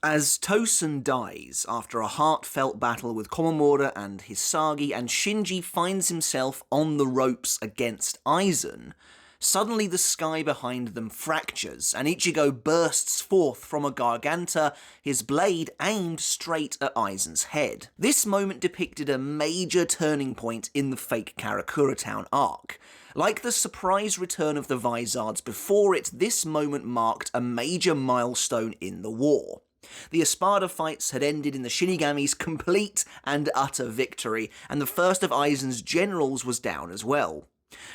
As Tosen dies after a heartfelt battle with Komamura and Hisagi, and Shinji finds himself on the ropes against Aizen, suddenly the sky behind them fractures, and Ichigo bursts forth from a garganta, his blade aimed straight at Aizen's head. This moment depicted a major turning point in the Fake Karakura Town arc. Like the surprise return of the Vizards before it, this moment marked a major milestone in the war. The Espada fights had ended in the Shinigami's complete and utter victory, and the first of Aizen's generals was down as well.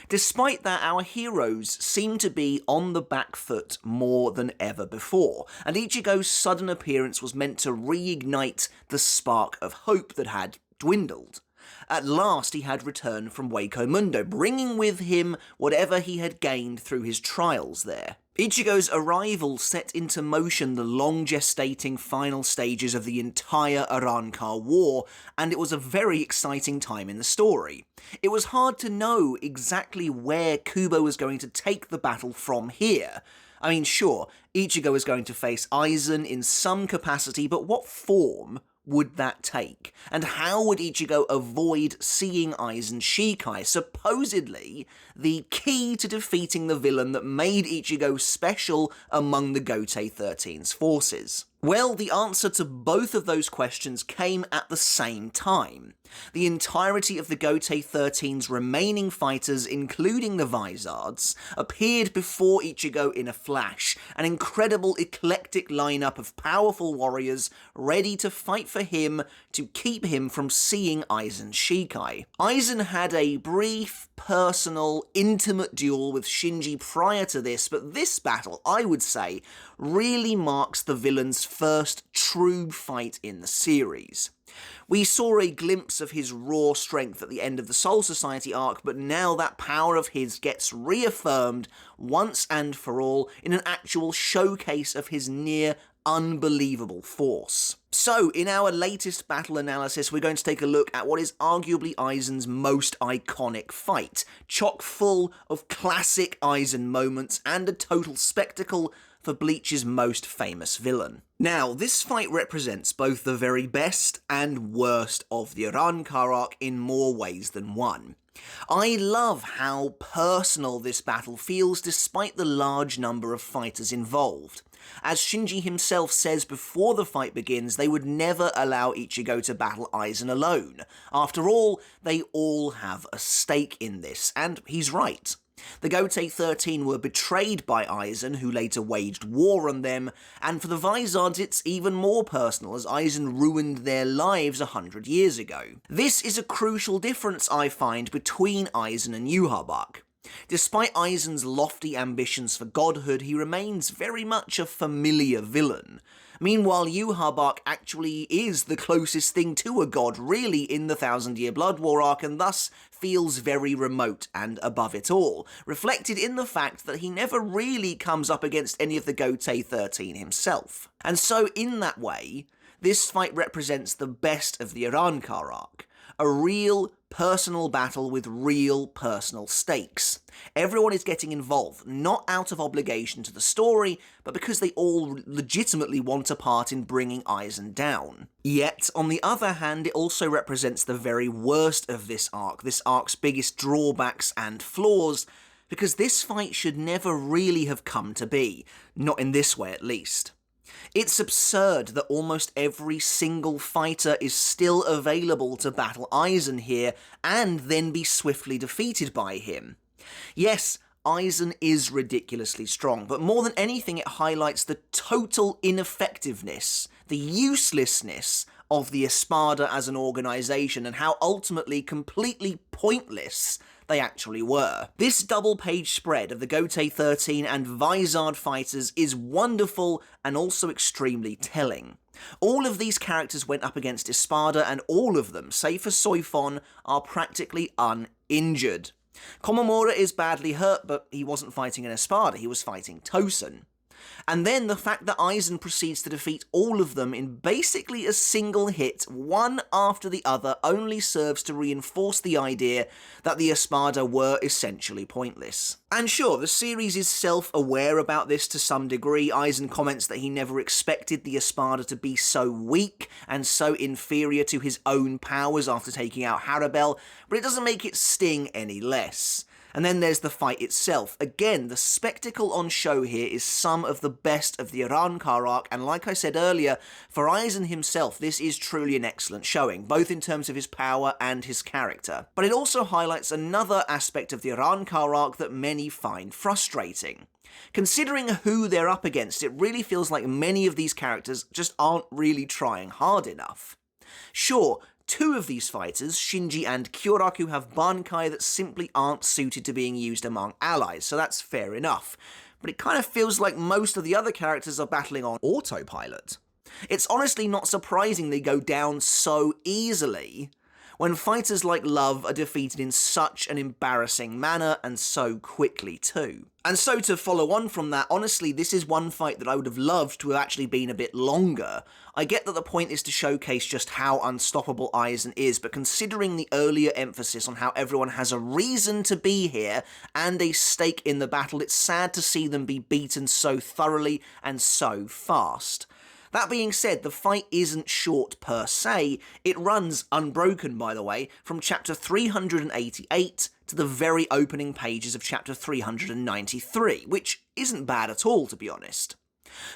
Despite that, our heroes seem to be on the back foot more than ever before, and Ichigo's sudden appearance was meant to reignite the spark of hope that had dwindled. At last he had returned from Hueco Mundo, bringing with him whatever he had gained through his trials there. Ichigo's arrival set into motion the long-gestating final stages of the entire Arrancar War, and it was a very exciting time in the story. It was hard to know exactly where Kubo was going to take the battle from here. I mean, sure, Ichigo was going to face Aizen in some capacity, but what form would that take? And how would Ichigo avoid seeing Aizen Shikai, supposedly the key to defeating the villain that made Ichigo special among the Gotei 13's forces? Well, the answer to both of those questions came at the same time. The entirety of the Gotei 13's remaining fighters, including the Vizards, appeared before Ichigo in a flash, an incredible eclectic lineup of powerful warriors ready to fight for him to keep him from seeing Aizen Shikai. Aizen had a brief, personal, intimate duel with Shinji prior to this, but this battle, I would say, really marks the villain's first true fight in the series. We saw a glimpse of his raw strength at the end of the Soul Society arc, but now that power of his gets reaffirmed once and for all in an actual showcase of his near unbelievable force. So, in our latest battle analysis, we're going to take a look at what is arguably Aizen's most iconic fight, chock full of classic Aizen moments and a total spectacle for Bleach's most famous villain. Now, this fight represents both the very best and worst of the Arrancar arc in more ways than one. I love how personal this battle feels despite the large number of fighters involved. As Shinji himself says before the fight begins, they would never allow Ichigo to battle Aizen alone. After all, they all have a stake in this, and he's right. The Gotei 13 were betrayed by Aizen, who later waged war on them, and for the Vizards it's even more personal, as Aizen ruined their lives 100 years ago. This is a crucial difference, I find, between Aizen and Yhwach. Despite Aizen's lofty ambitions for godhood, he remains very much a familiar villain. Meanwhile, Yhwach actually is the closest thing to a god, really, in the Thousand Year Blood War arc, and thus feels very remote and above it all, reflected in the fact that he never really comes up against any of the Gotei 13 himself. And so, in that way, this fight represents the best of the Arrancar arc. A real, personal battle with real, personal stakes. Everyone is getting involved, not out of obligation to the story, but because they all legitimately want a part in bringing Aizen down. Yet, on the other hand, it also represents the very worst of this arc's biggest drawbacks and flaws, because this fight should never really have come to be, not in this way at least. It's absurd that almost every single fighter is still available to battle Aizen here, and then be swiftly defeated by him. Yes, Aizen is ridiculously strong, but more than anything it highlights the total ineffectiveness, the uselessness of the Espada as an organisation, and how ultimately completely pointless they actually were. This double-page spread of the Gotei 13 and Vizard fighters is wonderful and also extremely telling. All of these characters went up against Espada, and all of them, save for Soifon, are practically uninjured. Komamura is badly hurt, but he wasn't fighting an Espada, he was fighting Tosen. And then the fact that Aizen proceeds to defeat all of them in basically a single hit, one after the other, only serves to reinforce the idea that the Espada were essentially pointless. And sure, the series is self-aware about this to some degree. Aizen comments that he never expected the Espada to be so weak and so inferior to his own powers after taking out Harabel, but it doesn't make it sting any less. And then there's the fight itself. Again, the spectacle on show here is some of the best of the Arrancar arc, and like I said earlier, for Aizen himself, this is truly an excellent showing, both in terms of his power and his character. But it also highlights another aspect of the Arrancar arc that many find frustrating. Considering who they're up against, it really feels like many of these characters just aren't really trying hard enough. Sure, two of these fighters, Shinji and Kyoraku, have bankai that simply aren't suited to being used among allies, so that's fair enough. But it kind of feels like most of the other characters are battling on autopilot. It's honestly not surprising they go down so easily when fighters like Love are defeated in such an embarrassing manner, and so quickly too. And so to follow on from that, honestly, this is one fight that I would have loved to have actually been a bit longer. I get that the point is to showcase just how unstoppable Aizen is, but considering the earlier emphasis on how everyone has a reason to be here and a stake in the battle, it's sad to see them be beaten so thoroughly and so fast. That being said, the fight isn't short per se. It runs, unbroken by the way, from chapter 388 to the very opening pages of chapter 393, which isn't bad at all, to be honest.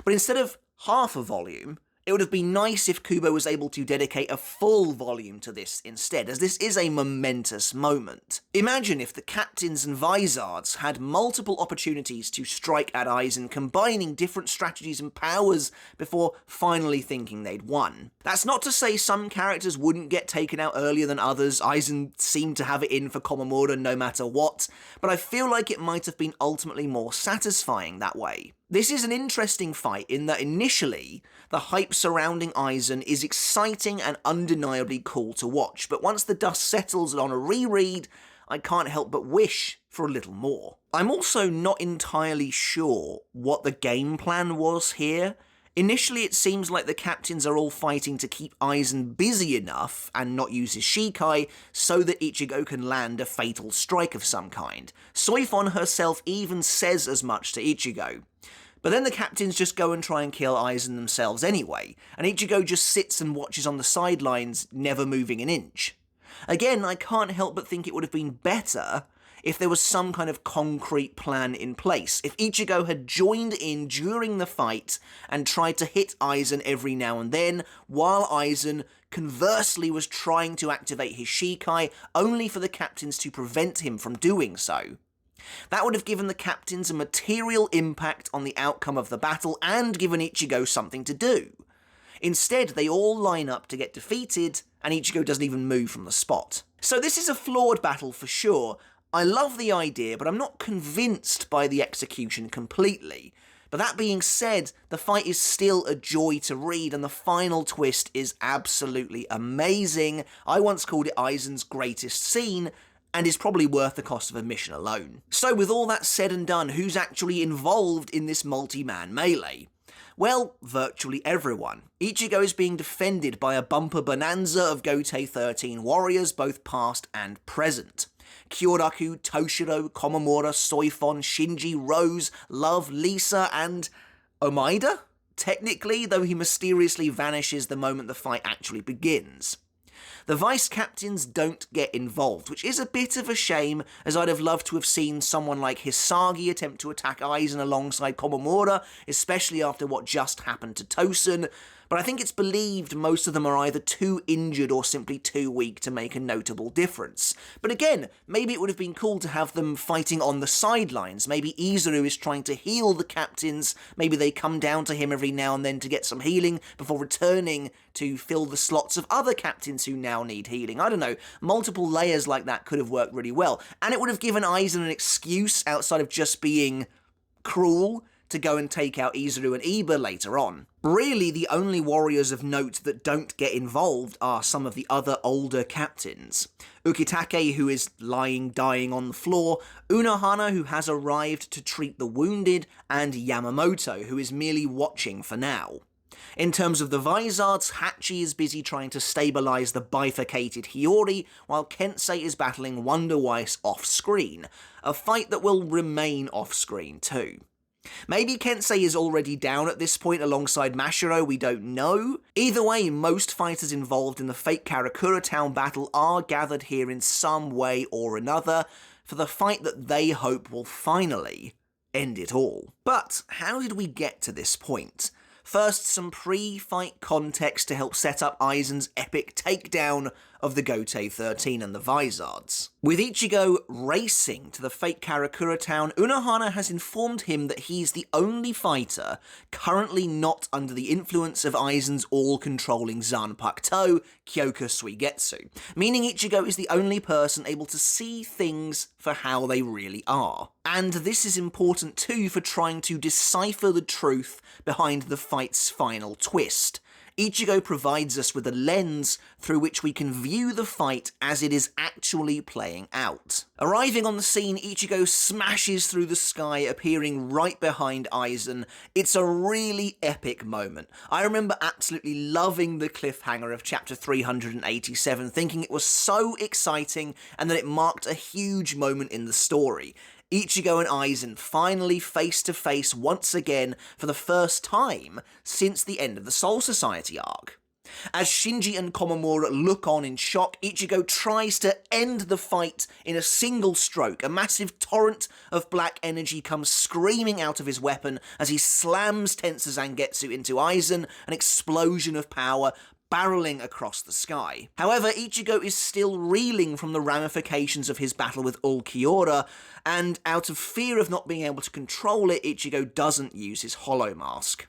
But instead of half a volume, it would have been nice if Kubo was able to dedicate a full volume to this instead, as this is a momentous moment. Imagine if the captains and Vizards had multiple opportunities to strike at Aizen, combining different strategies and powers before finally thinking they'd won. That's not to say some characters wouldn't get taken out earlier than others. Aizen seemed to have it in for Komamura no matter what, but I feel like it might have been ultimately more satisfying that way. This is an interesting fight in that initially, the hype surrounding Aizen is exciting and undeniably cool to watch, but once the dust settles on a reread, I can't help but wish for a little more. I'm also not entirely sure what the game plan was here. Initially, it seems like the captains are all fighting to keep Aizen busy enough and not use his Shikai so that Ichigo can land a fatal strike of some kind. Soifon herself even says as much to Ichigo. But then the captains just go and try and kill Aizen themselves anyway, and Ichigo just sits and watches on the sidelines, never moving an inch. Again, I can't help but think it would have been better if there was some kind of concrete plan in place. If Ichigo had joined in during the fight and tried to hit Aizen every now and then, while Aizen conversely was trying to activate his Shikai, only for the captains to prevent him from doing so. That would have given the captains a material impact on the outcome of the battle and given Ichigo something to do. Instead, they all line up to get defeated, and Ichigo doesn't even move from the spot. So this is a flawed battle for sure. I love the idea, but I'm not convinced by the execution completely. But that being said, the fight is still a joy to read, and the final twist is absolutely amazing. I once called it Aizen's greatest scene, and is probably worth the cost of admission alone. So with all that said and done, who's actually involved in this multi-man melee? Well, virtually everyone. Ichigo is being defended by a bumper bonanza of Gotei 13 warriors, both past and present. Kyoraku, Toshiro, Komamura, Soifon, Shinji, Rose, Love, Lisa, and Omaida? Technically, though he mysteriously vanishes the moment the fight actually begins. The vice-captains don't get involved, which is a bit of a shame, as I'd have loved to have seen someone like Hitsugaya attempt to attack Aizen alongside Komamura, especially after what just happened to Tosen, but I think it's believed most of them are either too injured or simply too weak to make a notable difference. But again, maybe it would have been cool to have them fighting on the sidelines. Maybe Izuru is trying to heal the captains, maybe they come down to him every now and then to get some healing before returning to fill the slots of other captains who now need healing. I don't know, multiple layers like that could have worked really well, and it would have given Aizen an excuse outside of just being cruel to go and take out Izuru and Iba later on. Really, the only warriors of note that don't get involved are some of the other older captains. Ukitake, who is lying dying on the floor, Unohana, who has arrived to treat the wounded, and Yamamoto, who is merely watching for now. In terms of the Vizards, Hachi is busy trying to stabilise the bifurcated Hiyori, while Kensei is battling Wonder Weiss off-screen, a fight that will remain off-screen too. Maybe Kensei is already down at this point alongside Mashiro, we don't know. Either way, most fighters involved in the Fake Karakura Town battle are gathered here in some way or another, for the fight that they hope will finally end it all. But how did we get to this point? First, some pre-fight context to help set up Aizen's epic takedown of the Gotei 13 and the Vizards. With Ichigo racing to the Fake Karakura Town, Unohana has informed him that he's the only fighter currently not under the influence of Aizen's all-controlling Zanpakuto, Kyoka Suigetsu, meaning Ichigo is the only person able to see things for how they really are. And this is important too for trying to decipher the truth behind the fight's final twist. Ichigo provides us with a lens through which we can view the fight as it is actually playing out. Arriving on the scene, Ichigo smashes through the sky, appearing right behind Aizen. It's a really epic moment. I remember absolutely loving the cliffhanger of chapter 387, thinking it was so exciting and that it marked a huge moment in the story. Ichigo and Aizen finally face to face once again for the first time since the end of the Soul Society arc. As Shinji and Komamura look on in shock, Ichigo tries to end the fight in a single stroke. A massive torrent of black energy comes screaming out of his weapon as he slams Tensa Zangetsu into Aizen, an explosion of power barreling across the sky. However, Ichigo is still reeling from the ramifications of his battle with Ulquiorra, and out of fear of not being able to control it, Ichigo doesn't use his hollow mask.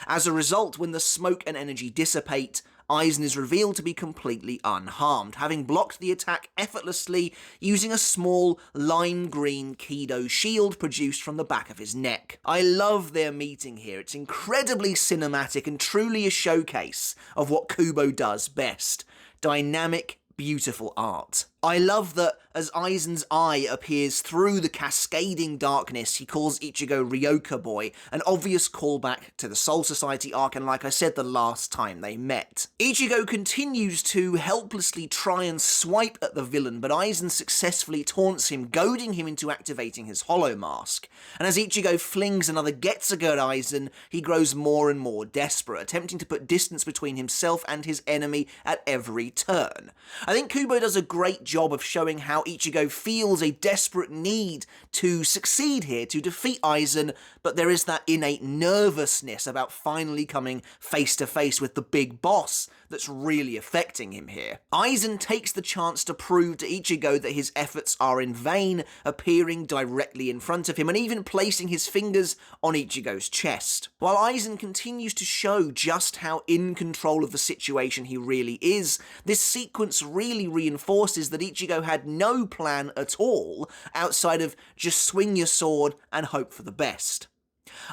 As a result, when the smoke and energy dissipate, Aizen is revealed to be completely unharmed, having blocked the attack effortlessly using a small lime green Kido shield produced from the back of his neck. I love their meeting here. It's incredibly cinematic and truly a showcase of what Kubo does best: dynamic, beautiful art. I love that as Aizen's eye appears through the cascading darkness, he calls Ichigo Ryoka Boy, an obvious callback to the Soul Society arc, and like I said, the last time they met. Ichigo continues to helplessly try and swipe at the villain, but Aizen successfully taunts him, goading him into activating his hollow mask. And as Ichigo flings another Getsuga at Aizen, he grows more and more desperate, attempting to put distance between himself and his enemy at every turn. I think Kubo does a great job of showing how Ichigo feels a desperate need to succeed here, to defeat Aizen, but there is that innate nervousness about finally coming face to face with the big boss that's really affecting him here. Aizen takes the chance to prove to Ichigo that his efforts are in vain, appearing directly in front of him and even placing his fingers on Ichigo's chest. While Aizen continues to show just how in control of the situation he really is, this sequence really reinforces that Ichigo had no plan at all outside of just swing your sword and hope for the best.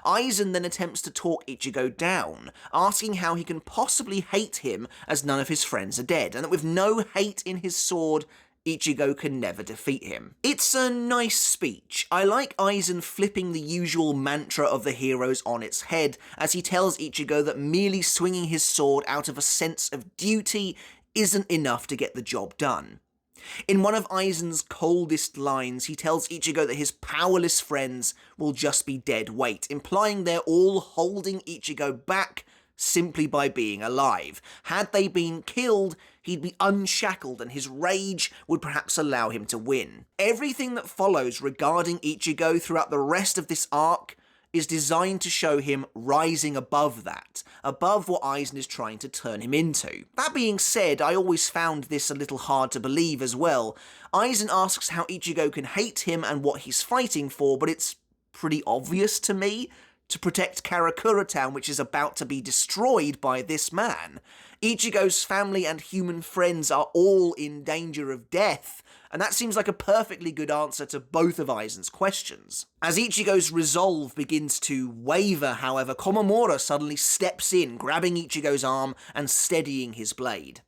Aizen then attempts to talk Ichigo down, asking how he can possibly hate him as none of his friends are dead, and that with no hate in his sword, Ichigo can never defeat him. It's a nice speech. I like Aizen flipping the usual mantra of the heroes on its head, as he tells Ichigo that merely swinging his sword out of a sense of duty isn't enough to get the job done. In one of Aizen's coldest lines, he tells Ichigo that his powerless friends will just be dead weight, implying they're all holding Ichigo back simply by being alive. Had they been killed, he'd be unshackled and his rage would perhaps allow him to win. Everything that follows regarding Ichigo throughout the rest of this arc is designed to show him rising above that, above what Aizen is trying to turn him into. That being said, I always found this a little hard to believe as well. Aizen asks how Ichigo can hate him and what he's fighting for, but it's pretty obvious to me. to protect Karakura Town, which is about to be destroyed by this man. Ichigo's family and human friends are all in danger of death, and that seems like a perfectly good answer to both of Aizen's questions. As Ichigo's resolve begins to waver, however, Komamura suddenly steps in, grabbing Ichigo's arm and steadying his blade.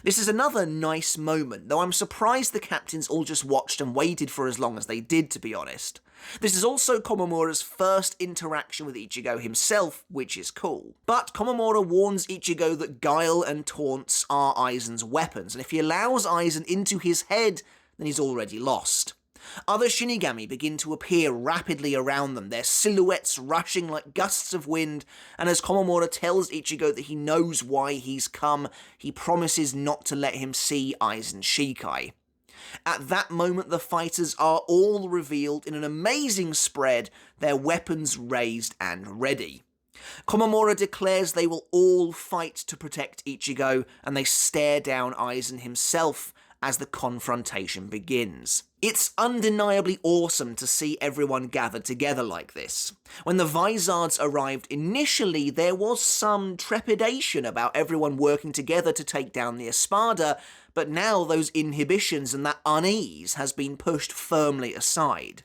This is another nice moment, though I'm surprised the captains all just watched and waited for as long as they did, to be honest. This is also Komamura's first interaction with Ichigo himself, which is cool. But Komamura warns Ichigo that guile and taunts are Aizen's weapons, and if he allows Aizen into his head, then he's already lost. Other Shinigami begin to appear rapidly around them, their silhouettes rushing like gusts of wind, and as Komamura tells Ichigo that he knows why he's come, he promises not to let him see Aizen's Shikai. At that moment, the fighters are all revealed in an amazing spread, their weapons raised and ready. Komamura declares they will all fight to protect Ichigo, and they stare down Aizen himself as the confrontation begins. It's undeniably awesome to see everyone gathered together like this. When the Vizards arrived initially, there was some trepidation about everyone working together to take down the Espada, but now those inhibitions and that unease has been pushed firmly aside.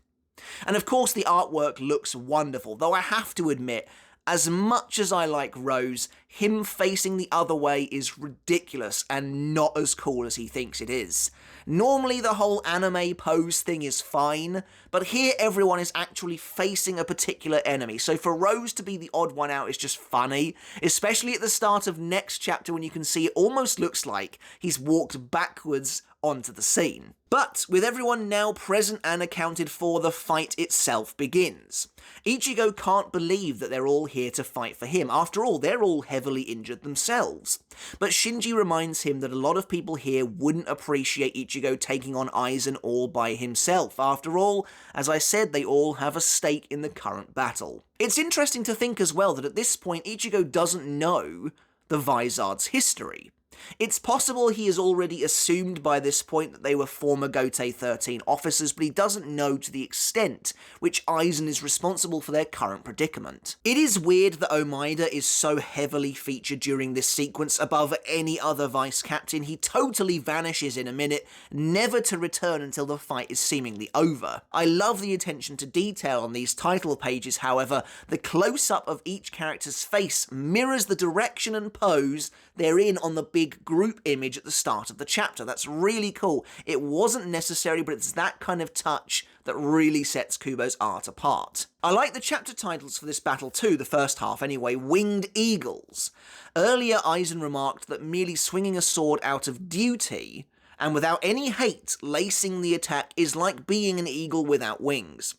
And of course the artwork looks wonderful, though I have to admit, as much as I like Rose, him facing the other way is ridiculous and not as cool as he thinks it is. Normally the whole anime pose thing is fine, but here everyone is actually facing a particular enemy, so for Rose to be the odd one out is just funny, especially at the start of next chapter when you can see it almost looks like he's walked backwards onto the scene. But with everyone now present and accounted for, the fight itself begins. Ichigo can't believe that they're all here to fight for him. After all, they're all heavily injured themselves. But Shinji reminds him that a lot of people here wouldn't appreciate Ichigo taking on Aizen all by himself. After all, as I said, they all have a stake in the current battle. It's interesting to think as well that at this point Ichigo doesn't know the Vizards' history. It's possible he has already assumed by this point that they were former Gotei 13 officers, but he doesn't know to the extent which Aizen is responsible for their current predicament. It is weird that Omaida is so heavily featured during this sequence above any other vice captain. He totally vanishes in a minute, never to return until the fight is seemingly over. I love the attention to detail on these title pages, however. The close-up of each character's face mirrors the direction and pose they're in on the big group image at the start of the chapter. That's really cool. It wasn't necessary, but it's that kind of touch that really sets Kubo's art apart. I like the chapter titles for this battle too, the first half anyway, Winged Eagles. Earlier Aizen remarked that merely swinging a sword out of duty, and without any hate, lacing the attack is like being an eagle without wings.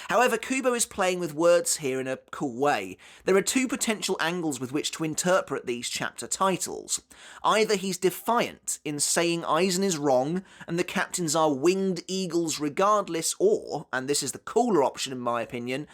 However, Kubo is playing with words here in a cool way. There are two potential angles with which to interpret these chapter titles. Either he's defiant in saying Aizen is wrong and the captains are winged eagles regardless, or, and this is the cooler option in my opinion,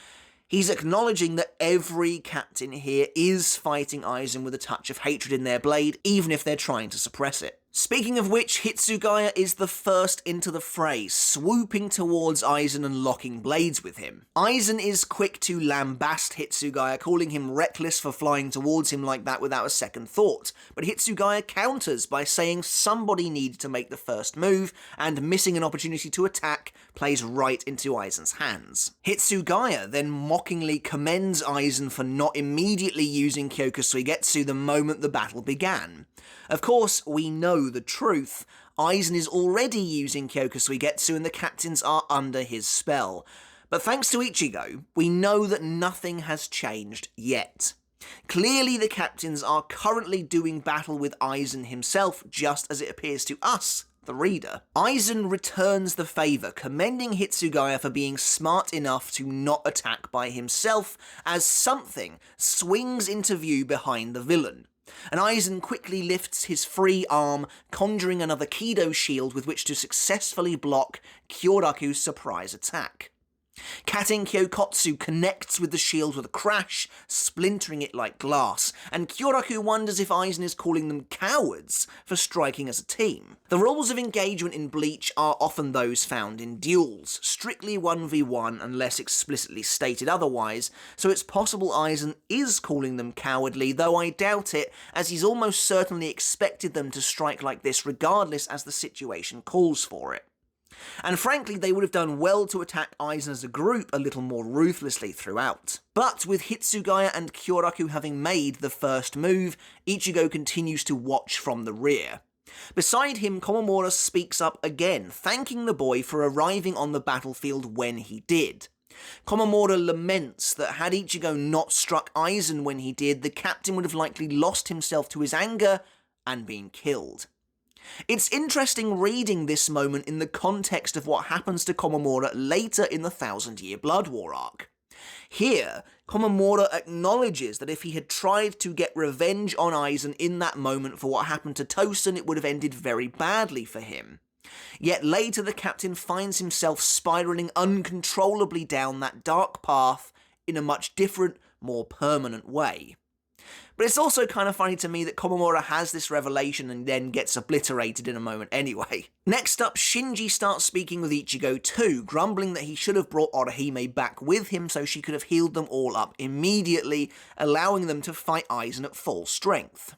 he's acknowledging that every captain here is fighting Aizen with a touch of hatred in their blade, even if they're trying to suppress it. Speaking of which, Hitsugaya is the first into the fray, swooping towards Aizen and locking blades with him. Aizen is quick to lambast Hitsugaya, calling him reckless for flying towards him like that without a second thought, but Hitsugaya counters by saying somebody needed to make the first move, and missing an opportunity to attack plays right into Aizen's hands. Hitsugaya then mockingly commends Aizen for not immediately using Kyokusuigetsu the moment the battle began. Of course, we know the truth. Aizen is already using Kyokusuigetsu and the captains are under his spell. But thanks to Ichigo, we know that nothing has changed yet. Clearly the captains are currently doing battle with Aizen himself, just as it appears to us, the reader. Aizen returns the favour, commending Hitsugaya for being smart enough to not attack by himself, as something swings into view behind the villain. And Aizen quickly lifts his free arm, conjuring another Kido shield with which to successfully block Kyoraku's surprise attack. Katen Kyokotsu connects with the shield with a crash, splintering it like glass, and Kyoraku wonders if Aizen is calling them cowards for striking as a team. The rules of engagement in Bleach are often those found in duels, strictly 1v1 unless explicitly stated otherwise, so it's possible Aizen is calling them cowardly, though I doubt it, as he's almost certainly expected them to strike like this regardless as the situation calls for it. And frankly, they would have done well to attack Aizen as a group a little more ruthlessly throughout. But with Hitsugaya and Kyoraku having made the first move, Ichigo continues to watch from the rear. Beside him, Komamura speaks up again, thanking the boy for arriving on the battlefield when he did. Komamura laments that had Ichigo not struck Aizen when he did, the captain would have likely lost himself to his anger and been killed. It's interesting reading this moment in the context of what happens to Komamura later in the 1000-Year Blood War arc. Here, Komamura acknowledges that if he had tried to get revenge on Aizen in that moment for what happened to Tosen, it would have ended very badly for him. Yet later the captain finds himself spiralling uncontrollably down that dark path in a much different, more permanent way. But it's also kind of funny to me that Komamura has this revelation and then gets obliterated in a moment anyway. Next up, Shinji starts speaking with Ichigo too, grumbling that he should have brought Orihime back with him so she could have healed them all up immediately, allowing them to fight Aizen at full strength.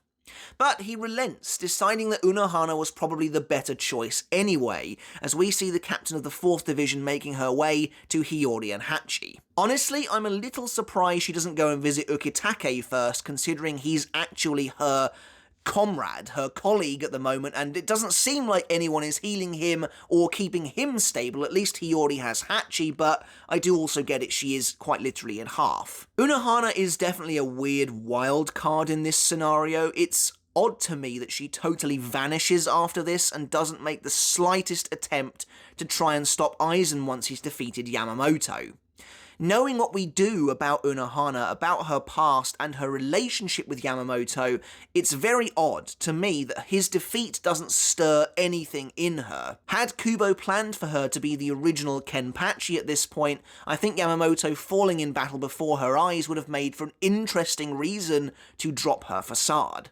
But he relents, deciding that Unohana was probably the better choice anyway, as we see the captain of the 4th Division making her way to Hiyori and Hachi. Honestly, I'm a little surprised she doesn't go and visit Ukitake first, considering he's actually her comrade, her colleague at the moment, and it doesn't seem like anyone is healing him or keeping him stable. At least Hiyori has Hachi, but I do also get it, she is quite literally in half. Unohana is definitely a weird wild card in this scenario. It's odd to me that she totally vanishes after this and doesn't make the slightest attempt to try and stop Aizen once he's defeated Yamamoto. Knowing what we do about Unohana, about her past and her relationship with Yamamoto, it's very odd to me that his defeat doesn't stir anything in her. Had Kubo planned for her to be the original Kenpachi at this point, I think Yamamoto falling in battle before her eyes would have made for an interesting reason to drop her facade.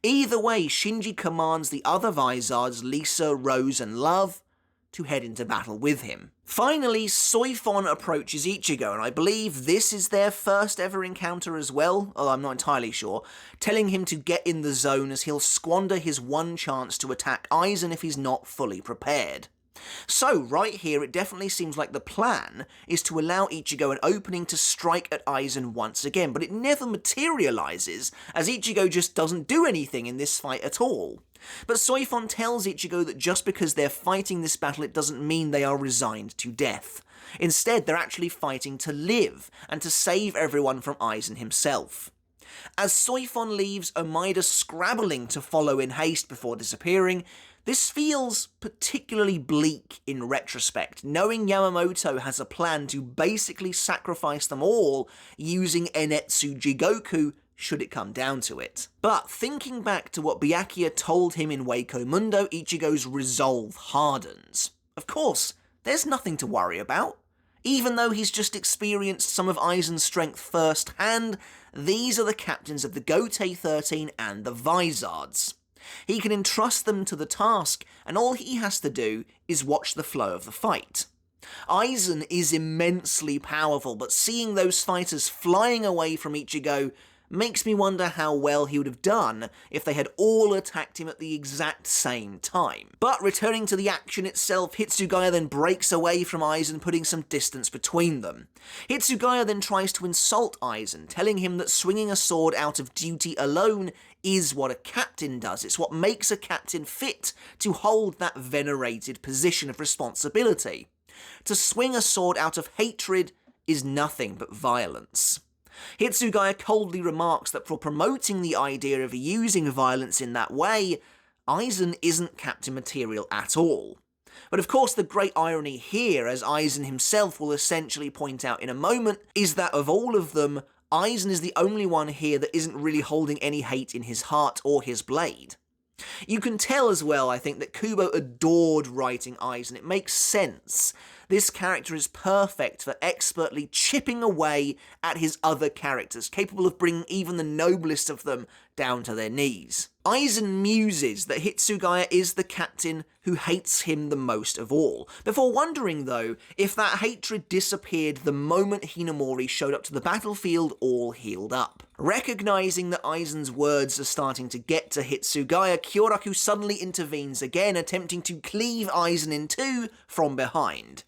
Either way, Shinji commands the other Vizards, Lisa, Rose and Love, to head into battle with him. Finally, Soifon approaches Ichigo, and I believe this is their first ever encounter as well, although I'm not entirely sure, telling him to get in the zone as he'll squander his one chance to attack Aizen if he's not fully prepared. So, right here, it definitely seems like the plan is to allow Ichigo an opening to strike at Aizen once again, but it never materializes, as Ichigo just doesn't do anything in this fight at all. But Soifon tells Ichigo that just because they're fighting this battle, it doesn't mean they are resigned to death. Instead, they're actually fighting to live, and to save everyone from Aizen himself. As Soifon leaves, Omaida scrabbling to follow in haste before disappearing, this feels particularly bleak in retrospect, knowing Yamamoto has a plan to basically sacrifice them all using Enetsu Jigoku should it come down to it. But thinking back to what Byakuya told him in Waco Mundo, Ichigo's resolve hardens. Of course, there's nothing to worry about. Even though he's just experienced some of Aizen's strength firsthand, these are the captains of the Gotei 13 and the Vizards. He can entrust them to the task, and all he has to do is watch the flow of the fight. Aizen is immensely powerful, but seeing those fighters flying away from Ichigo makes me wonder how well he would have done if they had all attacked him at the exact same time. But returning to the action itself, Hitsugaya then breaks away from Aizen, putting some distance between them. Hitsugaya then tries to insult Aizen, telling him that swinging a sword out of duty alone is what a captain does. It's what makes a captain fit to hold that venerated position of responsibility. To swing a sword out of hatred is nothing but violence. Hitsugaya coldly remarks that for promoting the idea of using violence in that way, Aizen isn't captain material at all. But of course the great irony here, as Aizen himself will essentially point out in a moment, is that of all of them, Aizen is the only one here that isn't really holding any hate in his heart or his blade. You can tell as well, I think, that Kubo adored writing Aizen. It makes sense. This character is perfect for expertly chipping away at his other characters, capable of bringing even the noblest of them down to their knees. Aizen muses that Hitsugaya is the captain who hates him the most of all, before wondering, though, if that hatred disappeared the moment Hinamori showed up to the battlefield all healed up. Recognizing that Aizen's words are starting to get to Hitsugaya, Kyoraku suddenly intervenes again, attempting to cleave Aizen in two from behind.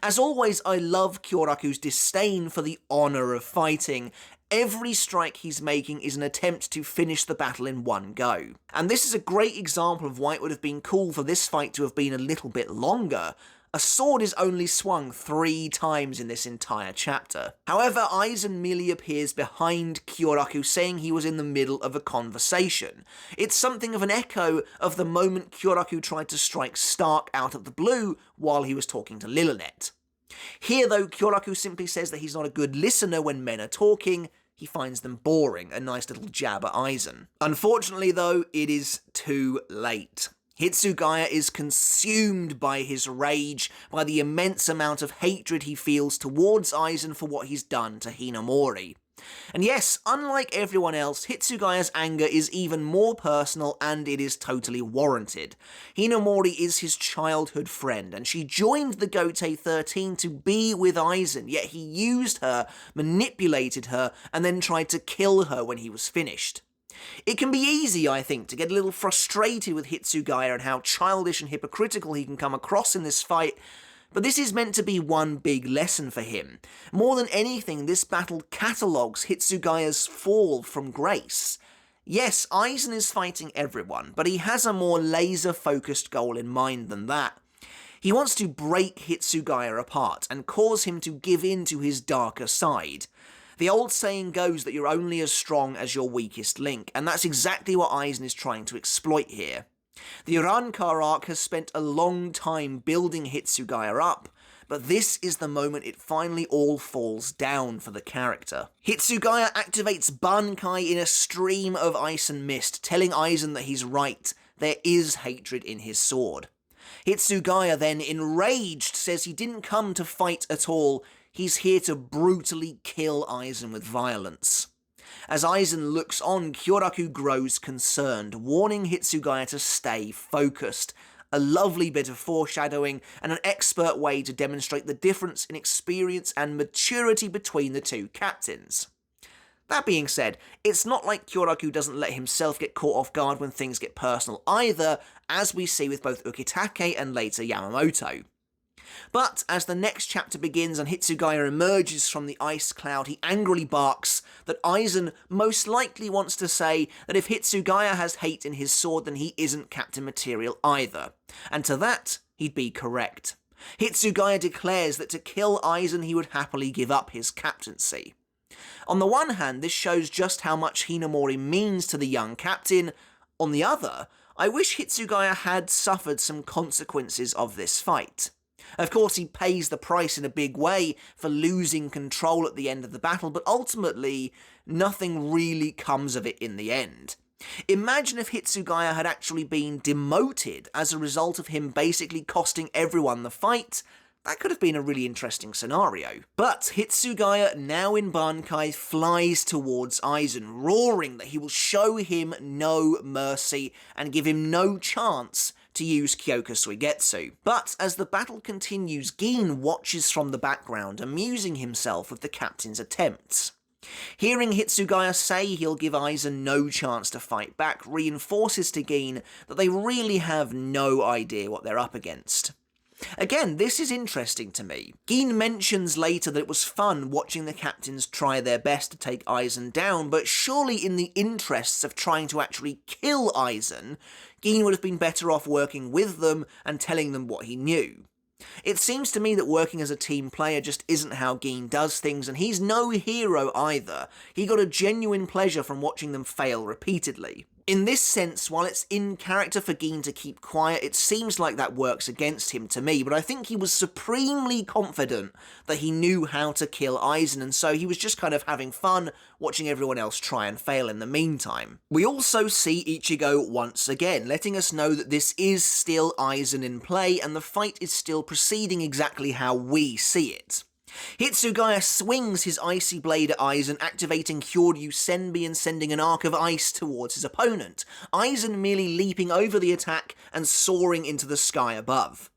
As always, I love Kyoraku's disdain for the honour of fighting. Every strike he's making is an attempt to finish the battle in one go. And this is a great example of why it would have been cool for this fight to have been a little bit longer. A sword is only swung 3 times in this entire chapter. However, Aizen merely appears behind Kyoraku, saying he was in the middle of a conversation. It's something of an echo of the moment Kyoraku tried to strike Stark out of the blue while he was talking to Lilanet. Here, though, Kyoraku simply says that he's not a good listener when men are talking. He finds them boring, a nice little jab at Aizen. Unfortunately, though, it is too late. Hitsugaya is consumed by his rage, by the immense amount of hatred he feels towards Aizen for what he's done to Hinamori. And yes, unlike everyone else, Hitsugaya's anger is even more personal, and it is totally warranted. Hinamori is his childhood friend, and she joined the Gotei 13 to be with Aizen, yet he used her, manipulated her, and then tried to kill her when he was finished. It can be easy, I think, to get a little frustrated with Hitsugaya and how childish and hypocritical he can come across in this fight, but this is meant to be one big lesson for him. More than anything, this battle catalogues Hitsugaya's fall from grace. Yes, Aizen is fighting everyone, but he has a more laser-focused goal in mind than that. He wants to break Hitsugaya apart and cause him to give in to his darker side. The old saying goes that you're only as strong as your weakest link, and that's exactly what Aizen is trying to exploit here. The Arrancar Arc has spent a long time building Hitsugaya up, but this is the moment it finally all falls down for the character. Hitsugaya activates bankai in a stream of ice and mist, telling Aizen that he's right, there is hatred in his sword. Hitsugaya then, enraged, says he didn't come to fight at all, he's here to brutally kill Aizen with violence. As Aizen looks on, Kyoraku grows concerned, warning Hitsugaya to stay focused. A lovely bit of foreshadowing, and an expert way to demonstrate the difference in experience and maturity between the two captains. That being said, it's not like Kyoraku doesn't let himself get caught off guard when things get personal either, as we see with both Ukitake and later Yamamoto. But as the next chapter begins and Hitsugaya emerges from the ice cloud, he angrily barks that Aizen most likely wants to say that if Hitsugaya has hate in his sword, then he isn't captain material either. And to that, he'd be correct. Hitsugaya declares that to kill Aizen, he would happily give up his captaincy. On the one hand, this shows just how much Hinamori means to the young captain. On the other, I wish Hitsugaya had suffered some consequences of this fight. Of course, he pays the price in a big way for losing control at the end of the battle, but ultimately, nothing really comes of it in the end. Imagine if Hitsugaya had actually been demoted as a result of him basically costing everyone the fight. That could have been a really interesting scenario. But Hitsugaya, now in bankai, flies towards Aizen, roaring that he will show him no mercy and give him no chance to use Kyoka Suigetsu. But as the battle continues, Gin watches from the background, amusing himself with the captain's attempts. Hearing Hitsugaya say he'll give Aizen no chance to fight back reinforces to Gin that they really have no idea what they're up against. Again, this is interesting to me. Gin mentions later that it was fun watching the captains try their best to take Aizen down, but surely in the interests of trying to actually kill Aizen, Gin would have been better off working with them and telling them what he knew. It seems to me that working as a team player just isn't how Gin does things, and he's no hero either. He got a genuine pleasure from watching them fail repeatedly. In this sense, while it's in character for Gin to keep quiet, it seems like that works against him to me, but I think he was supremely confident that he knew how to kill Aizen, and so he was just kind of having fun watching everyone else try and fail in the meantime. We also see Ichigo once again, letting us know that this is still Aizen in play, and the fight is still proceeding exactly how we see it. Hitsugaya swings his icy blade at Aizen, activating Kyoryu Senbi and sending an arc of ice towards his opponent, Aizen merely leaping over the attack and soaring into the sky above.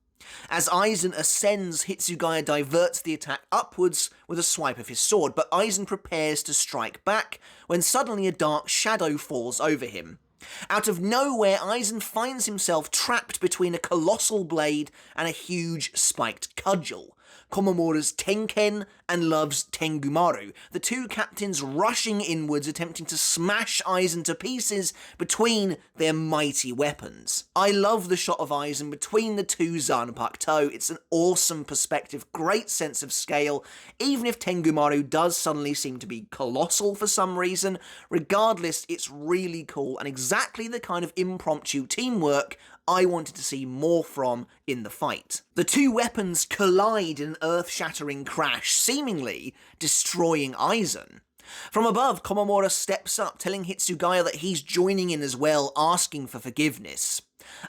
As Aizen ascends, Hitsugaya diverts the attack upwards with a swipe of his sword, but Aizen prepares to strike back when suddenly a dark shadow falls over him. Out of nowhere, Aizen finds himself trapped between a colossal blade and a huge spiked cudgel. Komamura's Tenken and Love's Tengumaru, the two captains rushing inwards, attempting to smash Aizen to pieces between their mighty weapons. I love the shot of Aizen between the two Zanpakuto. It's an awesome perspective, great sense of scale, even if Tengumaru does suddenly seem to be colossal for some reason. Regardless, it's really cool and exactly the kind of impromptu teamwork I wanted to see more from in the fight. The two weapons collide in an earth-shattering crash, seemingly destroying Aizen. From above, Komamura steps up, telling Hitsugaya that he's joining in as well, asking for forgiveness.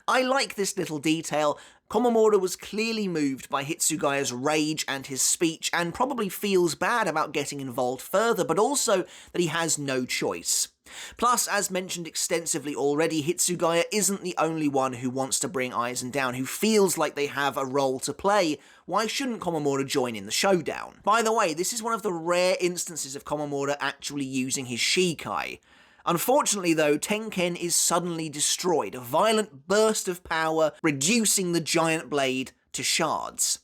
I like this little detail. Komamura was clearly moved by Hitsugaya's rage and his speech, and probably feels bad about getting involved further, but also that he has no choice. Plus, as mentioned extensively already, Hitsugaya isn't the only one who wants to bring Aizen down, who feels like they have a role to play. Why shouldn't Komamura join in the showdown? By the way, this is one of the rare instances of Komamura actually using his Shikai. Unfortunately though, Tenken is suddenly destroyed, a violent burst of power reducing the giant blade to shards.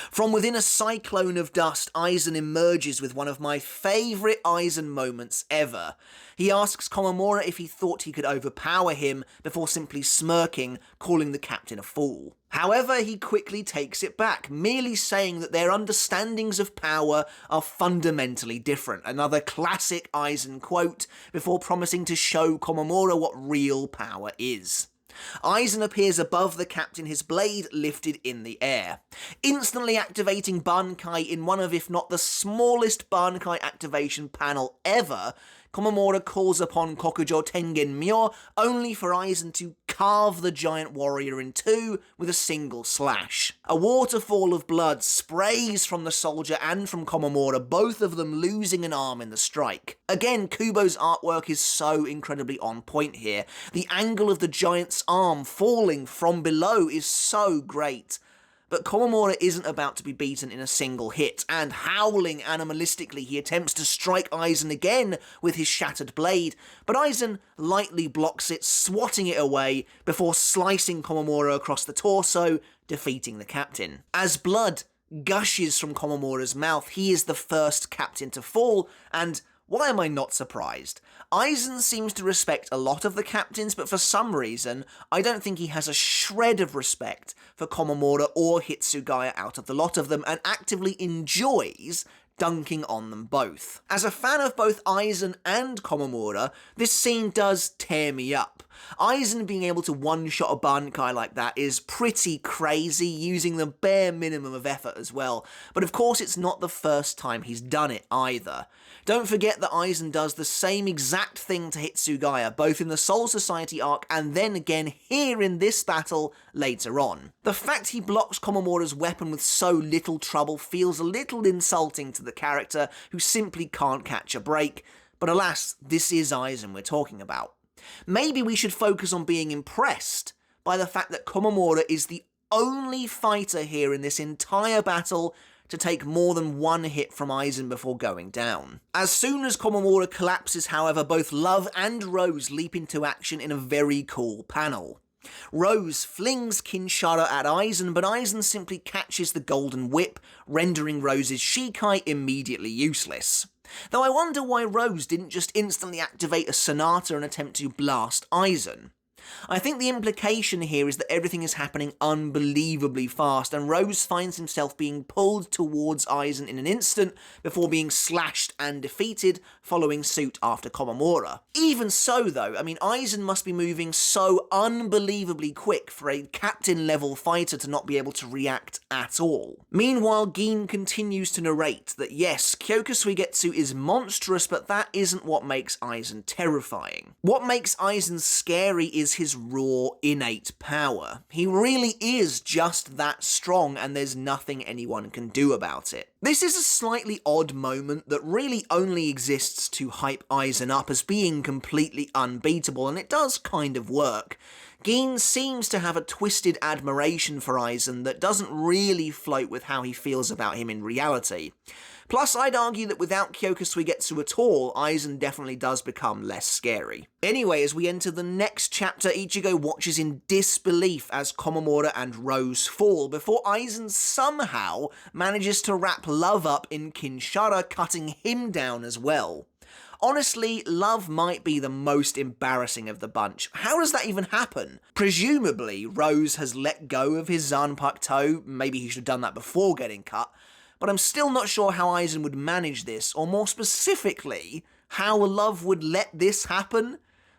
From within a cyclone of dust, Aizen emerges with one of my favourite Aizen moments ever. He asks Komamura if he thought he could overpower him before simply smirking, calling the captain a fool. However, he quickly takes it back, merely saying that their understandings of power are fundamentally different. Another classic Aizen quote, before promising to show Komamura what real power is. Aizen appears above the captain, his blade lifted in the air, instantly activating bankai in one of, if not the smallest bankai activation panel ever. Komamura calls upon Kokujo Tengen Myo, only for Aizen to carve the giant warrior in two with a single slash. A waterfall of blood sprays from the soldier and from Komamura, both of them losing an arm in the strike. Again, Kubo's artwork is so incredibly on point here. The angle of the giant's arm falling from below is so great. But Komamura isn't about to be beaten in a single hit, and howling animalistically he attempts to strike Aizen again with his shattered blade, but Aizen lightly blocks it, swatting it away before slicing Komamura across the torso, defeating the captain. As blood gushes from Komamura's mouth, he is the first captain to fall, and why am I not surprised? Aizen seems to respect a lot of the captains, but for some reason, I don't think he has a shred of respect for Komamura or Hitsugaya out of the lot of them, and actively enjoys dunking on them both. As a fan of both Aizen and Komamura, this scene does tear me up. Aizen being able to one-shot a bankai like that is pretty crazy, using the bare minimum of effort as well, but of course it's not the first time he's done it either. Don't forget that Aizen does the same exact thing to Hitsugaya, both in the Soul Society arc and then again here in this battle later on. The fact he blocks Komamura's weapon with so little trouble feels a little insulting to the character, who simply can't catch a break, but alas, this is Aizen we're talking about. Maybe we should focus on being impressed by the fact that Komamura is the only fighter here in this entire battle to take more than one hit from Aizen before going down. As soon as Komamura collapses, however, both Love and Rose leap into action in a very cool panel. Rose flings Kinshara at Aizen, but Aizen simply catches the golden whip, rendering Rose's Shikai immediately useless. Though I wonder why Rose didn't just instantly activate a Sonata and attempt to blast Aizen. I think the implication here is that everything is happening unbelievably fast, and Rose finds himself being pulled towards Aizen in an instant before being slashed and defeated, following suit after Komamura. Even so though, Aizen must be moving so unbelievably quick for a captain-level fighter to not be able to react at all. Meanwhile, Gin continues to narrate that yes, Kyoka Suigetsu is monstrous, but that isn't what makes Aizen terrifying. What makes Aizen scary is his raw, innate power. He really is just that strong, and there's nothing anyone can do about it. This is a slightly odd moment that really only exists to hype Aizen up as being completely unbeatable, and it does kind of work. Gin seems to have a twisted admiration for Aizen that doesn't really float with how he feels about him in reality. Plus, I'd argue that without Kyoka Suigetsu at all, Aizen definitely does become less scary. Anyway, as we enter the next chapter, Ichigo watches in disbelief as Komamura and Rose fall, before Aizen somehow manages to wrap Love up in Kinshara, cutting him down as well. Honestly, Love might be the most embarrassing of the bunch. How does that even happen? Presumably, Rose has let go of his Zanpakuto, maybe he should have done that before getting cut, but I'm still not sure how Aizen would manage this, or more specifically, how Love would let this happen.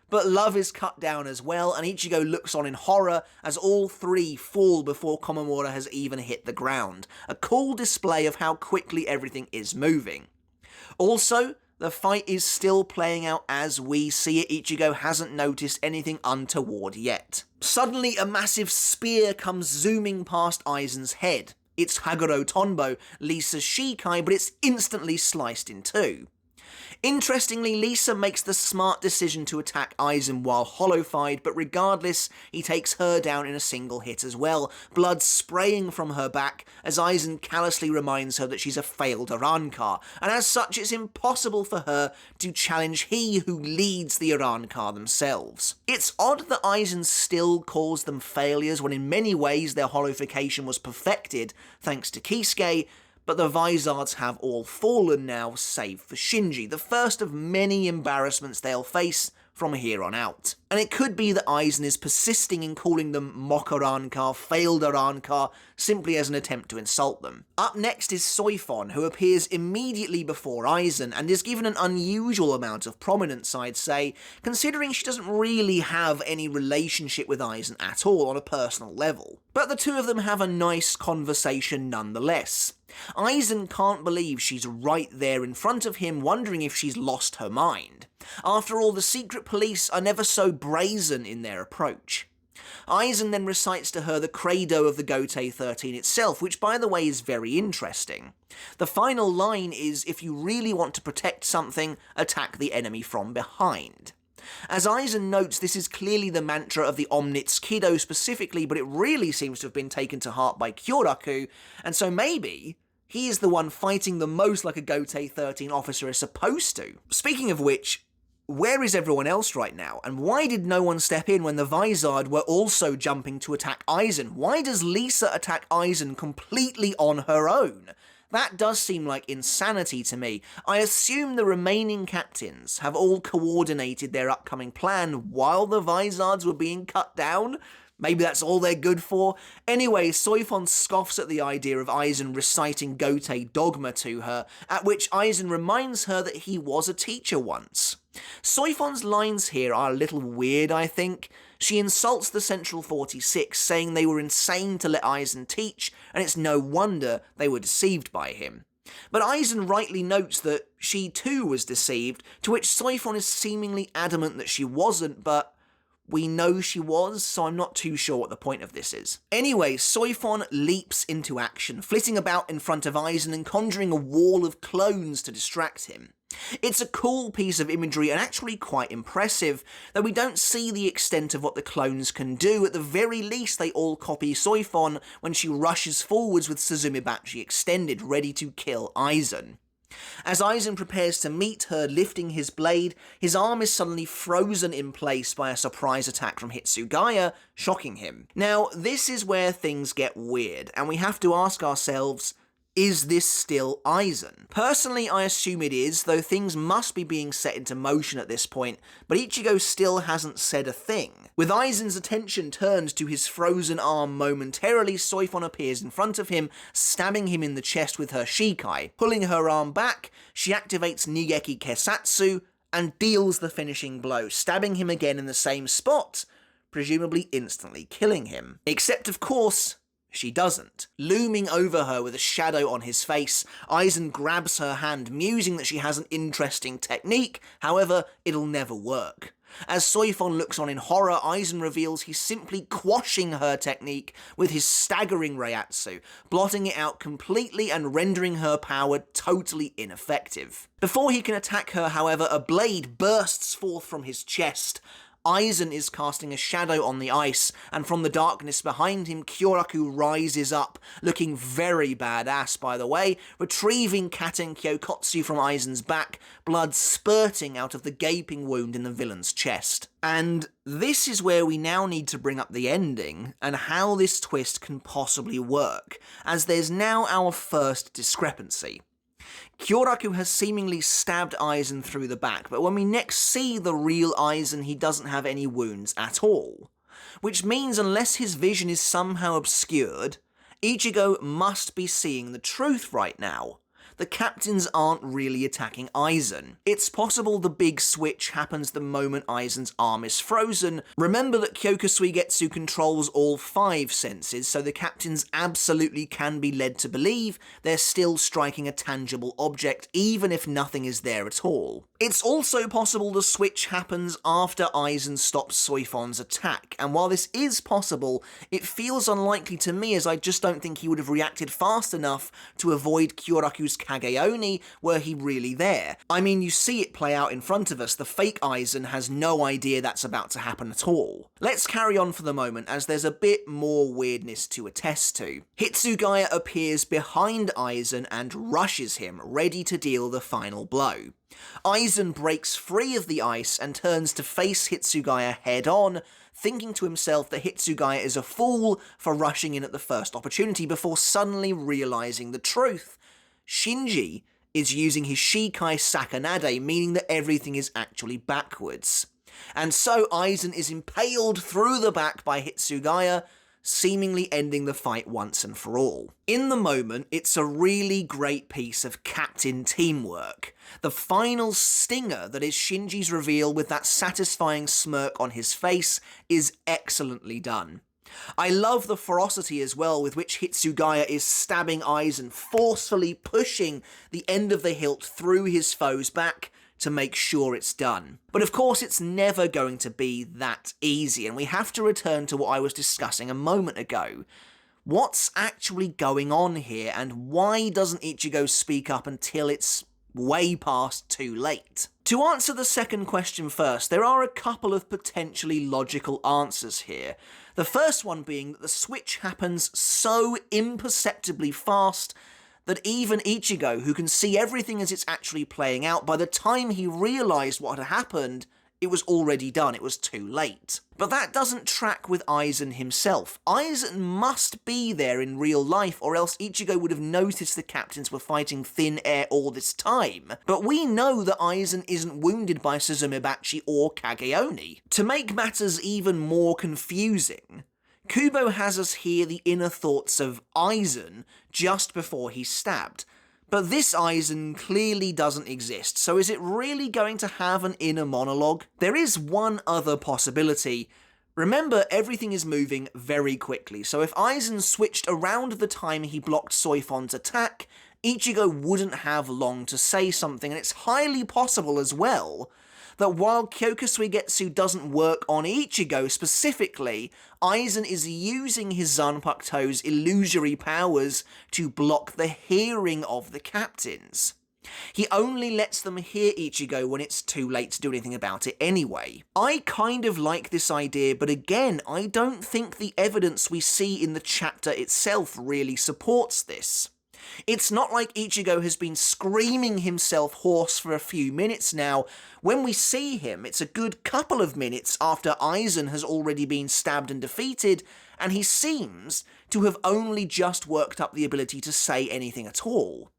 But Love is cut down as well, and Ichigo looks on in horror as all three fall before Komamura has even hit the ground. A cool display of how quickly everything is moving. Also, the fight is still playing out as we see it. Ichigo hasn't noticed anything untoward yet. Suddenly, a massive spear comes zooming past Aizen's head. It's Haguro Tonbo, Lisa's Shikai, but it's instantly sliced in two. Interestingly, Lisa makes the smart decision to attack Aizen while hollow-fied, but regardless, he takes her down in a single hit as well, blood spraying from her back as Aizen callously reminds her that she's a failed Arrancar, and as such it's impossible for her to challenge he who leads the Arrancar themselves. It's odd that Aizen still calls them failures when in many ways their hollowification was perfected thanks to Kisuke, but the Vizards have all fallen now, save for Shinji, the first of many embarrassments they'll face from here on out. And it could be that Aizen is persisting in calling them mock Arrancar, failed Arrancar, simply as an attempt to insult them. Up next is Soifon, who appears immediately before Aizen, and is given an unusual amount of prominence, I'd say, considering she doesn't really have any relationship with Aizen at all on a personal level. But the two of them have a nice conversation nonetheless. Aizen can't believe she's right there in front of him, wondering if she's lost her mind. After all, the secret police are never so brazen in their approach. Aizen then recites to her the credo of the Gotei 13 itself, which by the way is very interesting. The final line is, if you really want to protect something, attack the enemy from behind. As Aizen notes, this is clearly the mantra of the Omnitz Kido specifically, but it really seems to have been taken to heart by Kyoraku, and so maybe he is the one fighting the most like a Gotei 13 officer is supposed to. Speaking of which, where is everyone else right now? And why did no one step in when the Vizard were also jumping to attack Aizen? Why does Lisa attack Aizen completely on her own? That does seem like insanity to me. I assume the remaining captains have all coordinated their upcoming plan while the Vizards were being cut down. Maybe that's all they're good for. Anyway, Soifon scoffs at the idea of Aizen reciting Gotei dogma to her, at which Aizen reminds her that he was a teacher once. Soifon's lines here are a little weird, I think. She insults the Central 46, saying they were insane to let Aizen teach, and it's no wonder they were deceived by him. But Aizen rightly notes that she too was deceived, to which Soifon is seemingly adamant that she wasn't, but we know she was, so I'm not too sure what the point of this is. Anyway, Soifon leaps into action, flitting about in front of Aizen and conjuring a wall of clones to distract him. It's a cool piece of imagery and actually quite impressive, though we don't see the extent of what the clones can do. At the very least, they all copy Soifon when she rushes forwards with Suzumibachi extended, ready to kill Aizen. As Aizen prepares to meet her, lifting his blade, his arm is suddenly frozen in place by a surprise attack from Hitsugaya, shocking him. Now, this is where things get weird, and we have to ask ourselves, Is this still Aizen? Personally, I assume it is, though things must be being set into motion at this point, but Ichigo still hasn't said a thing. With Aizen's attention turned to his frozen arm momentarily, Soifon appears in front of him, stabbing him in the chest with her Shikai. Pulling her arm back, she activates Nigeki Kesatsu and deals the finishing blow, stabbing him again in the same spot, presumably instantly killing him. Except, of course, she doesn't. Looming over her with a shadow on his face, Aizen grabs her hand, musing that she has an interesting technique, however, it'll never work. As Soifon looks on in horror, Aizen reveals he's simply quashing her technique with his staggering Reiatsu, blotting it out completely and rendering her power totally ineffective. Before he can attack her, however, a blade bursts forth from his chest. Aizen is casting a shadow on the ice, and from the darkness behind him, Kyoraku rises up, looking very badass by the way, retrieving Katen Kyokotsu from Aizen's back, blood spurting out of the gaping wound in the villain's chest. And this is where we now need to bring up the ending, and how this twist can possibly work, as there's now our first discrepancy. Kyoraku has seemingly stabbed Aizen through the back, but when we next see the real Aizen, he doesn't have any wounds at all. Which means unless his vision is somehow obscured, Ichigo must be seeing the truth right now. The captains aren't really attacking Aizen. It's possible the big switch happens the moment Aizen's arm is frozen. Remember that Kyokusuigetsu controls all 5 senses, so the captains absolutely can be led to believe they're still striking a tangible object, even if nothing is there at all. It's also possible the switch happens after Aizen stops Soifon's attack, and while this is possible, it feels unlikely to me as I just don't think he would have reacted fast enough to avoid Kyoraku's Kageoni were he really there. I mean, you see it play out in front of us, the fake Aizen has no idea that's about to happen at all. Let's carry on for the moment as there's a bit more weirdness to attest to. Hitsugaya appears behind Aizen and rushes him, ready to deal the final blow. Aizen breaks free of the ice and turns to face Hitsugaya head on, thinking to himself that Hitsugaya is a fool for rushing in at the first opportunity before suddenly realising the truth. Shinji is using his Shikai Sakanade, meaning that everything is actually backwards. And so Aizen is impaled through the back by Hitsugaya, seemingly ending the fight once and for all. In the moment, it's a really great piece of captain teamwork. The final stinger that is Shinji's reveal with that satisfying smirk on his face is excellently done. I love the ferocity as well with which Hitsugaya is stabbing Aizen, forcefully pushing the end of the hilt through his foe's back to make sure it's done. But of course it's never going to be that easy, and we have to return to what I was discussing a moment ago. What's actually going on here, and why doesn't Ichigo speak up until it's way past too late? To answer the second question first, there are a couple of potentially logical answers here. The first one being that the switch happens so imperceptibly fast that even Ichigo, who can see everything as it's actually playing out, by the time he realised what had happened, it was already done, it was too late. But that doesn't track with Aizen himself. Aizen must be there in real life, or else Ichigo would have noticed the captains were fighting thin air all this time. But we know that Aizen isn't wounded by Suzumebachi or Kageoni. To make matters even more confusing, Kubo has us hear the inner thoughts of Aizen just before he's stabbed. But this Aizen clearly doesn't exist, so is it really going to have an inner monologue? There is one other possibility. Remember, everything is moving very quickly, so if Aizen switched around the time he blocked Soifon's attack, Ichigo wouldn't have long to say something, and it's highly possible as well that while Kyokusuigetsu doesn't work on Ichigo specifically, Aizen is using his Zanpakuto's illusory powers to block the hearing of the captains. He only lets them hear Ichigo when it's too late to do anything about it anyway. I kind of like this idea, but again, I don't think the evidence we see in the chapter itself really supports this. It's not like Ichigo has been screaming himself hoarse for a few minutes now. When we see him, it's a good couple of minutes after Aizen has already been stabbed and defeated, and he seems to have only just worked up the ability to say anything at all.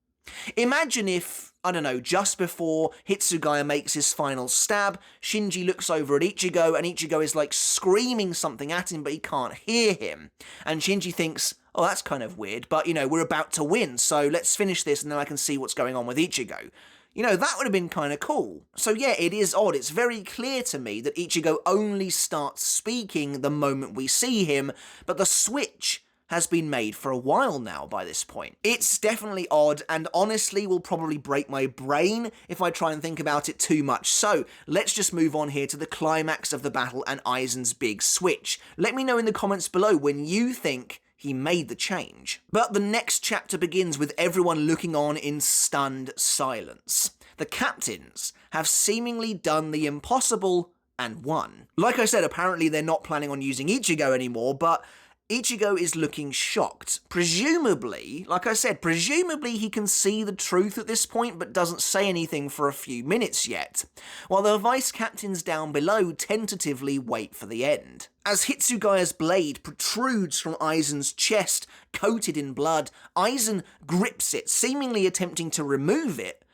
Imagine if, I don't know, just before Hitsugaya makes his final stab, Shinji looks over at Ichigo, and Ichigo is like screaming something at him, but he can't hear him. And Shinji thinks, oh, that's kind of weird, but, we're about to win, so let's finish this and then I can see what's going on with Ichigo. That would have been kind of cool. So yeah, it is odd. It's very clear to me that Ichigo only starts speaking the moment we see him, but the switch has been made for a while now by this point. It's definitely odd, and honestly will probably break my brain if I try and think about it too much. So let's just move on here to the climax of the battle and Aizen's big switch. Let me know in the comments below when you think he made the change. But the next chapter begins with everyone looking on in stunned silence. The captains have seemingly done the impossible and won. Like I said, apparently they're not planning on using Ichigo anymore, but Ichigo is looking shocked. Presumably, like I said, he can see the truth at this point, but doesn't say anything for a few minutes yet, while the vice captains down below tentatively wait for the end. As Hitsugaya's blade protrudes from Aizen's chest, coated in blood, Aizen grips it, seemingly attempting to remove it,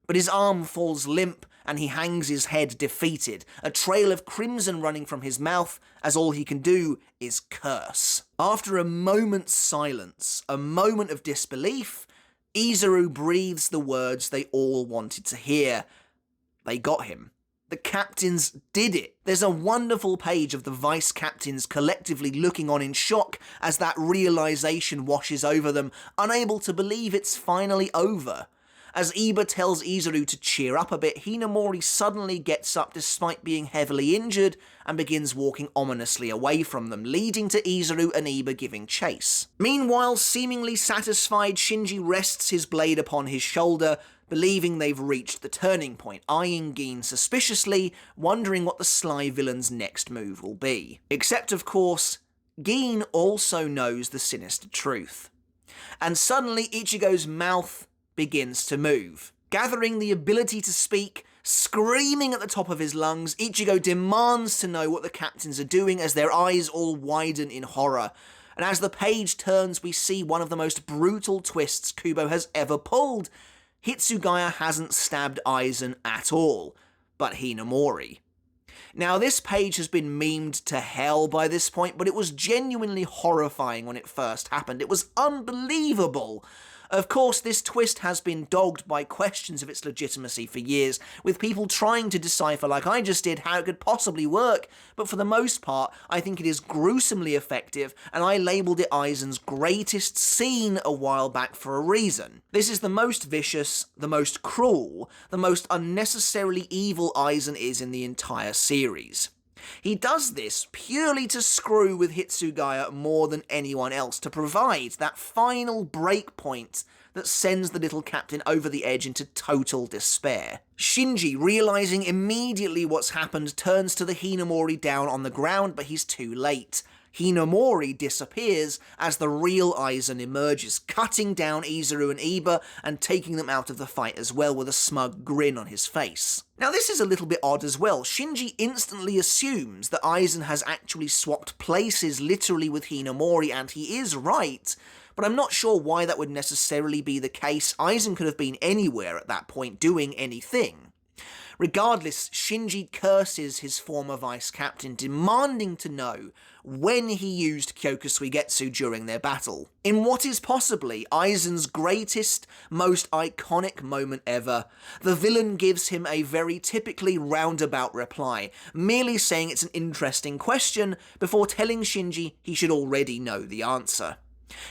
but his arm falls limp and he hangs his head defeated, a trail of crimson running from his mouth as all he can do is curse. After a moment's silence, a moment of disbelief, Izuru breathes the words they all wanted to hear. They got him. The captains did it. There's a wonderful page of the vice captains collectively looking on in shock as that realization washes over them, unable to believe it's finally over. As Iba tells Izuru to cheer up a bit, Hinamori suddenly gets up despite being heavily injured and begins walking ominously away from them, leading to Izuru and Iba giving chase. Meanwhile, seemingly satisfied, Shinji rests his blade upon his shoulder, believing they've reached the turning point, eyeing Gin suspiciously, wondering what the sly villain's next move will be. Except, of course, Gin also knows the sinister truth. And suddenly, Ichigo's mouth begins to move. Gathering the ability to speak, screaming at the top of his lungs, Ichigo demands to know what the captains are doing as their eyes all widen in horror. And as the page turns, we see one of the most brutal twists Kubo has ever pulled. Hitsugaya hasn't stabbed Aizen at all, but Hinamori. Now, this page has been memed to hell by this point, but it was genuinely horrifying when it first happened. It was unbelievable. Of course, this twist has been dogged by questions of its legitimacy for years, with people trying to decipher, like I just did, how it could possibly work, but for the most part, I think it is gruesomely effective, and I labelled it Aizen's greatest scene a while back for a reason. This is the most vicious, the most cruel, the most unnecessarily evil Aizen is in the entire series. He does this purely to screw with Hitsugaya more than anyone else, to provide that final break point that sends the little captain over the edge into total despair. Shinji, realizing immediately what's happened, turns to the Hinamori down on the ground, but he's too late. Hinamori disappears as the real Aizen emerges, cutting down Izuru and Iba and taking them out of the fight as well with a smug grin on his face. Now this is a little bit odd as well. Shinji instantly assumes that Aizen has actually swapped places literally with Hinamori, and he is right, but I'm not sure why that would necessarily be the case. Aizen could have been anywhere at that point doing anything. Regardless, Shinji curses his former vice captain, demanding to know when he used Kyokusuigetsu during their battle. In what is possibly Aizen's greatest, most iconic moment ever, the villain gives him a very typically roundabout reply, merely saying it's an interesting question before telling Shinji he should already know the answer.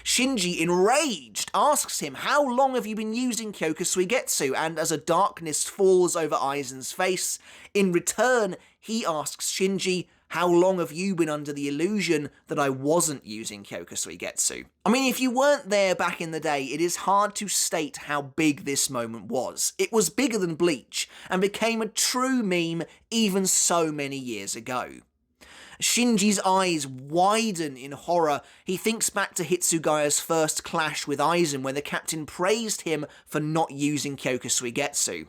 Shinji, enraged, asks him, how long have you been using Kyokusuigetsu? And as a darkness falls over Aizen's face, in return, he asks Shinji, how long have you been under the illusion that I wasn't using Kyokusuigetsu? I mean, if you weren't there back in the day, it is hard to state how big this moment was. It was bigger than Bleach, and became a true meme even so many years ago. Shinji's eyes widen in horror. He thinks back to Hitsugaya's first clash with Aizen, where the captain praised him for not using Kyokusuigetsu.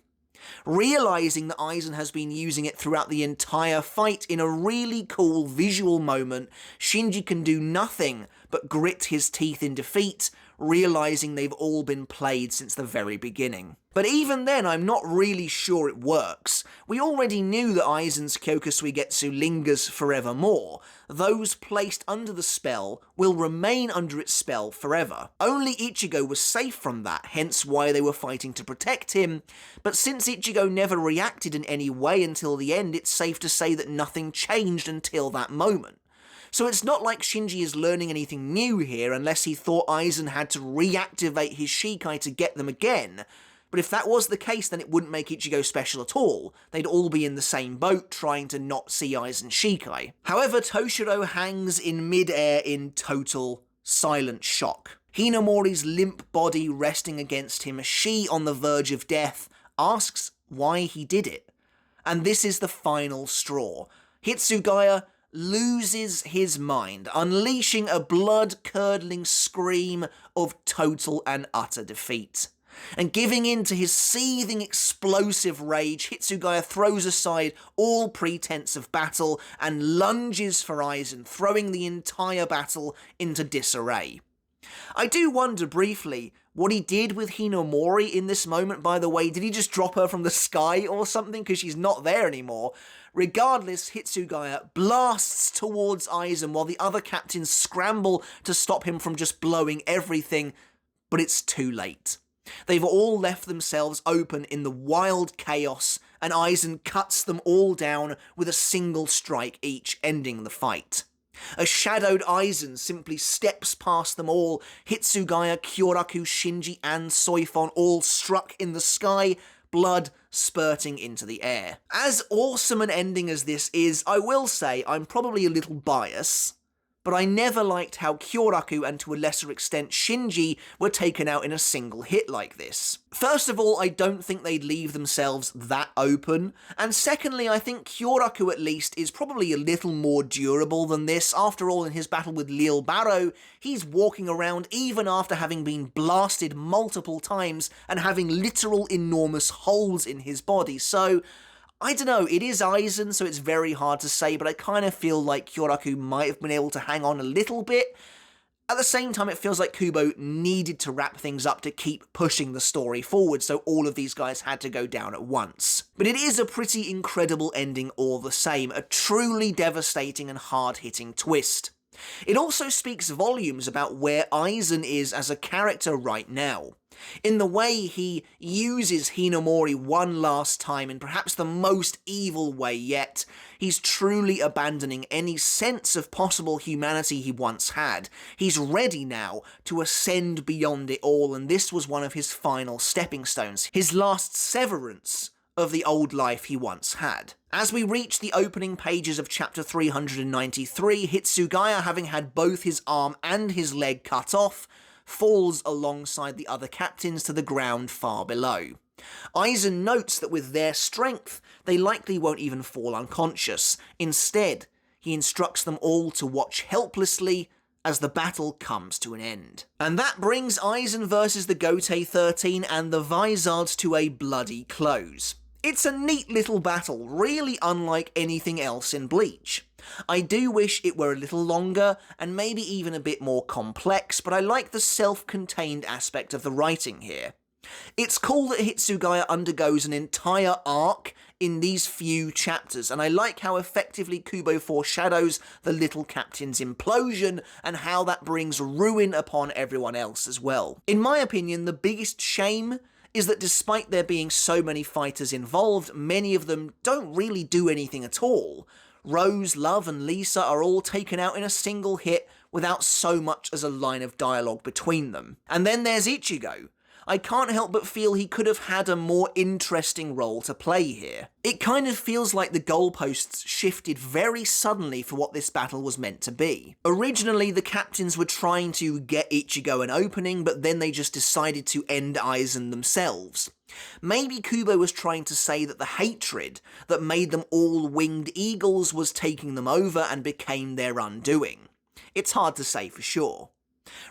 Realising that Aizen has been using it throughout the entire fight in a really cool visual moment, Shinji can do nothing but grit his teeth in defeat, realising they've all been played since the very beginning. But even then, I'm not really sure it works. We already knew that Aizen's Kyokusuigetsu lingers forevermore. Those placed under the spell will remain under its spell forever. Only Ichigo was safe from that, hence why they were fighting to protect him. But since Ichigo never reacted in any way until the end, it's safe to say that nothing changed until that moment. So it's not like Shinji is learning anything new here unless he thought Aizen had to reactivate his Shikai to get them again. But if that was the case, then it wouldn't make Ichigo special at all. They'd all be in the same boat trying to not see Aizen Shikai. However, Toshiro hangs in mid-air in total silent shock. Hinamori's limp body resting against him, she on the verge of death, asks why he did it. And this is the final straw. Hitsugaya loses his mind, unleashing a blood-curdling scream of total and utter defeat. And giving in to his seething explosive rage, Hitsugaya throws aside all pretense of battle and lunges for Aizen, throwing the entire battle into disarray. I do wonder briefly what he did with Hinamori in this moment, by the way. Did he just drop her from the sky or something, because she's not there anymore? Regardless, Hitsugaya blasts towards Aizen while the other captains scramble to stop him from just blowing everything, but it's too late. They've all left themselves open in the wild chaos, and Aizen cuts them all down with a single strike each, ending the fight. A shadowed Aizen simply steps past them all, Hitsugaya, Kyoraku, Shinji and Soifon all struck in the sky, blood spurting into the air. As awesome an ending as this is, I will say I'm probably a little biased, but I never liked how Kyoraku and to a lesser extent Shinji were taken out in a single hit like this. First of all, I don't think they'd leave themselves that open, and secondly, I think Kyoraku at least is probably a little more durable than this. After all, in his battle with Lil Barrow, he's walking around even after having been blasted multiple times and having literal enormous holes in his body, so I don't know, it is Aizen, so it's very hard to say, but I kind of feel like Kyoraku might have been able to hang on a little bit. At the same time, it feels like Kubo needed to wrap things up to keep pushing the story forward, so all of these guys had to go down at once. But it is a pretty incredible ending all the same, a truly devastating and hard-hitting twist. It also speaks volumes about where Aizen is as a character right now. In the way he uses Hinamori one last time in perhaps the most evil way yet, he's truly abandoning any sense of possible humanity he once had. He's ready now to ascend beyond it all, and this was one of his final stepping stones, his last severance of the old life he once had. As we reach the opening pages of chapter 393, Hitsugaya, having had both his arm and his leg cut off, falls alongside the other captains to the ground far below. Aizen notes that with their strength, they likely won't even fall unconscious. Instead, he instructs them all to watch helplessly as the battle comes to an end. And that brings Aizen versus the Gotei 13 and the Vizards to a bloody close. It's a neat little battle, really unlike anything else in Bleach. I do wish it were a little longer, and maybe even a bit more complex, but I like the self-contained aspect of the writing here. It's cool that Hitsugaya undergoes an entire arc in these few chapters, and I like how effectively Kubo foreshadows the little captain's implosion, and how that brings ruin upon everyone else as well. In my opinion, the biggest shame is that despite there being so many fighters involved, many of them don't really do anything at all. Rose, Love and Lisa are all taken out in a single hit without so much as a line of dialogue between them. And then there's Ichigo. I can't help but feel he could have had a more interesting role to play here. It kind of feels like the goalposts shifted very suddenly for what this battle was meant to be. Originally, the captains were trying to get Ichigo an opening, but then they just decided to end Aizen themselves. Maybe Kubo was trying to say that the hatred that made them all winged eagles was taking them over and became their undoing. It's hard to say for sure.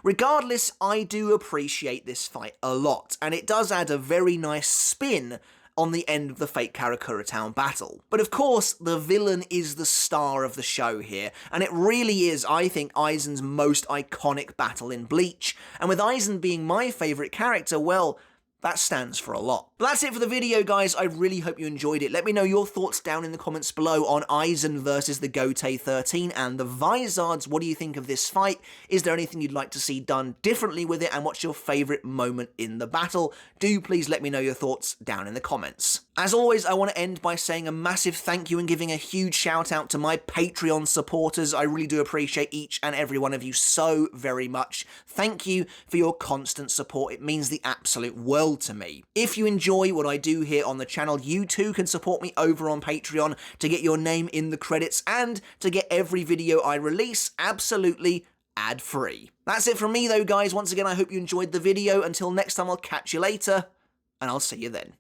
Regardless, I do appreciate this fight a lot, and it does add a very nice spin on the end of the Fake Karakura Town battle. But of course, the villain is the star of the show here, and it really is, I think, Aizen's most iconic battle in Bleach, and with Aizen being my favourite character, well, that stands for a lot. But that's it for the video, guys. I really hope you enjoyed it. Let me know your thoughts down in the comments below on Aizen versus the Gotei 13 and the Vizards. What do you think of this fight? Is there anything you'd like to see done differently with it? And what's your favourite moment in the battle? Do please let me know your thoughts down in the comments. As always, I want to end by saying a massive thank you and giving a huge shout out to my Patreon supporters. I really do appreciate each and every one of you so very much. Thank you for your constant support. It means the absolute world to me. If you enjoy what I do here on the channel, you too can support me over on Patreon to get your name in the credits and to get every video I release absolutely ad-free. That's it from me though, guys. Once again, I hope you enjoyed the video. Until next time, I'll catch you later, and I'll see you then.